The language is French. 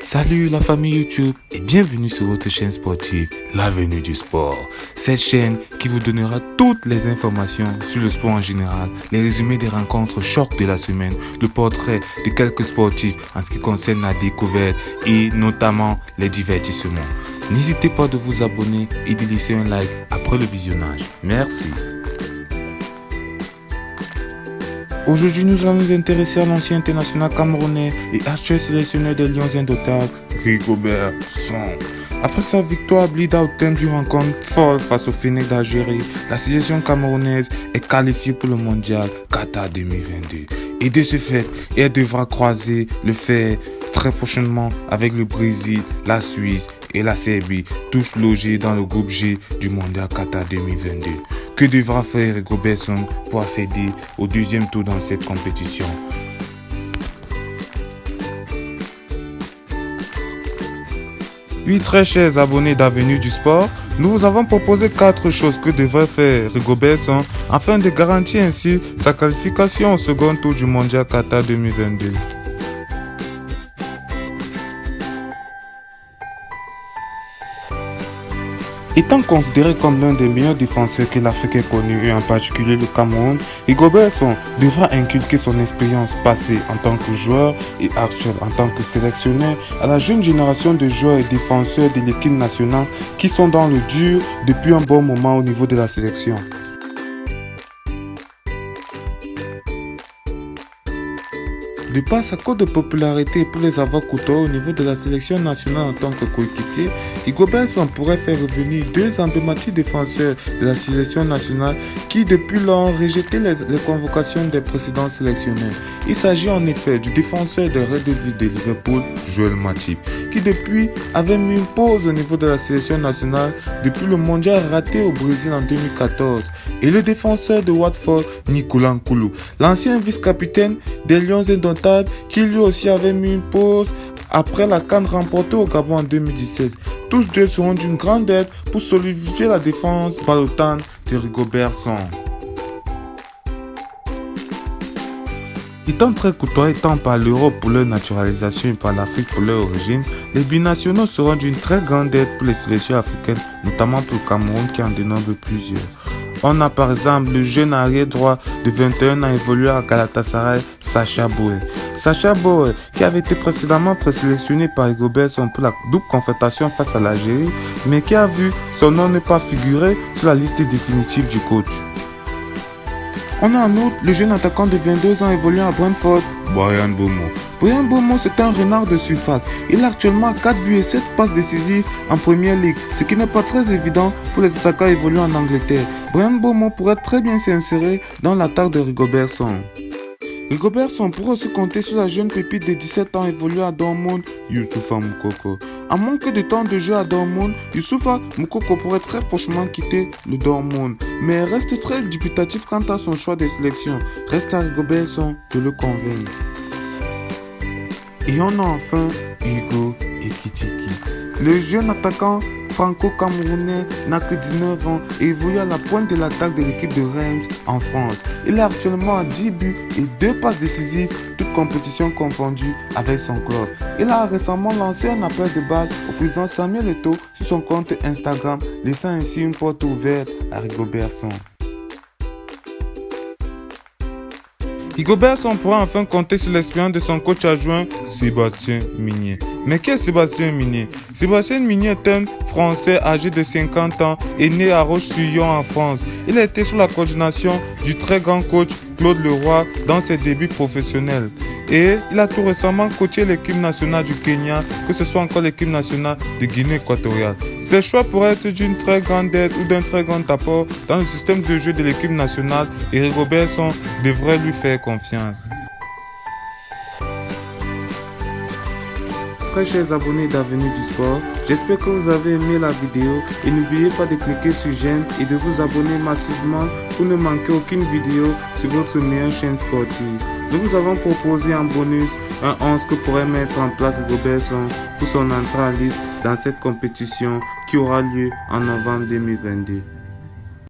Salut la famille YouTube et bienvenue sur votre chaîne sportive, l'avenue du sport. Cette chaîne qui vous donnera toutes les informations sur le sport en général, les résumés des rencontres chocs de la semaine, le portrait de quelques sportifs en ce qui concerne la découverte et notamment les divertissements. N'hésitez pas de vous abonner et de laisser un like après le visionnage. Merci. Aujourd'hui, nous allons nous intéresser à l'ancien international camerounais et actuel sélectionneur des Lions indomptables, Rigobert Song. Après sa victoire bleed-out au terme d'une rencontre folle face au Fennecs d'Algérie, la sélection camerounaise est qualifiée pour le mondial Qatar 2022. Et de ce fait, elle devra croiser le fer très prochainement avec le Brésil, la Suisse et la Serbie, tous logés dans le groupe G du mondial Qatar 2022. Que devra faire Rigobert Song pour accéder au deuxième tour dans cette compétition? Oui, très chers abonnés d'Avenue du Sport, nous vous avons proposé 4 choses que devrait faire Rigobert Song afin de garantir ainsi sa qualification au second tour du mondial Qatar 2022. Étant considéré comme l'un des meilleurs défenseurs que l'Afrique ait connu et en particulier le Cameroun, Rigobert Song devra inculquer son expérience passée en tant que joueur et actuelle en tant que sélectionneur à la jeune génération de joueurs et défenseurs de l'équipe nationale qui sont dans le dur depuis un bon moment au niveau de la sélection. De par sa cote de popularité pour les avoir côtoyés au niveau de la sélection nationale en tant que coéquipier, Rigobert Song pourrait faire revenir 2 emblématiques défenseurs de la sélection nationale qui depuis lors ont rejeté les convocations des précédents sélectionneurs. Il s'agit en effet du défenseur de Red Devils de Liverpool, Joel Matip, qui depuis avait mis une pause au niveau de la sélection nationale depuis le mondial raté au Brésil en 2014. Et le défenseur de Watford, Nicolas Nkoulou, l'ancien vice-capitaine des Lions indomptables qui lui aussi avait mis une pause après la CAN remportée au Gabon en 2017. Tous deux seront d'une grande aide pour solidifier la défense ballotante de Rigobert Song. Étant très côtoyés tant par l'Europe pour leur naturalisation et par l'Afrique pour leur origine, les binationaux seront d'une très grande aide pour les sélections africaines, notamment pour le Cameroun qui en dénombre plusieurs. On a par exemple le jeune arrière droit de 21 ans évolué à Galatasaray, Sacha Boey. Sacha Boey, qui avait été précédemment présélectionné par Rigobert Song pour la double confrontation face à l'Algérie, mais qui a vu son nom ne pas figurer sur la liste définitive du coach. On a en outre le jeune attaquant de 22 ans évoluant à Brentford, Bryan Mbeumo. Bryan Mbeumo, c'est un renard de surface. Il a actuellement 4 buts et 7 passes décisives en Premier League, ce qui n'est pas très évident pour les attaquants évoluant en Angleterre. Bryan Mbeumo pourrait très bien s'insérer dans l'attaque de Rigobert Song. Rigobert Song pourrait aussi compter sur la jeune pépite de 17 ans évoluée à Dortmund, Youssoufa Moukoko. À manque de temps de jeu à Dortmund, Youssoufa Moukoko pourrait très prochainement quitter le Dortmund, mais reste très dubitatif quant à son choix de sélection. Reste à Rigobert Song de le convaincre. Et on a enfin Hugo Ekitike. Le jeune attaquant franco-camerounais n'a que 19 ans et évolue à la pointe de l'attaque de l'équipe de Reims en France. Il est actuellement à 10 buts et 2 passes décisives, toutes compétitions confondues avec son club. Il a récemment lancé un appel de balle au président Samuel Eto'o sur son compte Instagram, laissant ainsi une porte ouverte à Rigobert Song. Rigobert Song pourra enfin compter sur l'expérience de son coach adjoint Sébastien Migné. Mais qui est Sébastien Migné? Sébastien Migné est un Français âgé de 50 ans et né à Roche-sur-Yon en France. Il a été sous la coordination du très grand coach Claude Leroy dans ses débuts professionnels. Et il a tout récemment coaché l'équipe nationale du Kenya, que ce soit encore l'équipe nationale de Guinée équatoriale. Ses choix pourraient être d'une très grande aide ou d'un très grand apport dans le système de jeu de l'équipe nationale et Rigobert Song devrait lui faire confiance. Très chers abonnés d'Avenue du Sport, j'espère que vous avez aimé la vidéo et n'oubliez pas de cliquer sur j'aime et de vous abonner massivement pour ne manquer aucune vidéo sur votre meilleure chaîne sportive. Nous vous avons proposé en bonus un 11 que pourrait mettre en place Rigobert Song pour son entrée en liste dans cette compétition qui aura lieu en novembre 2022.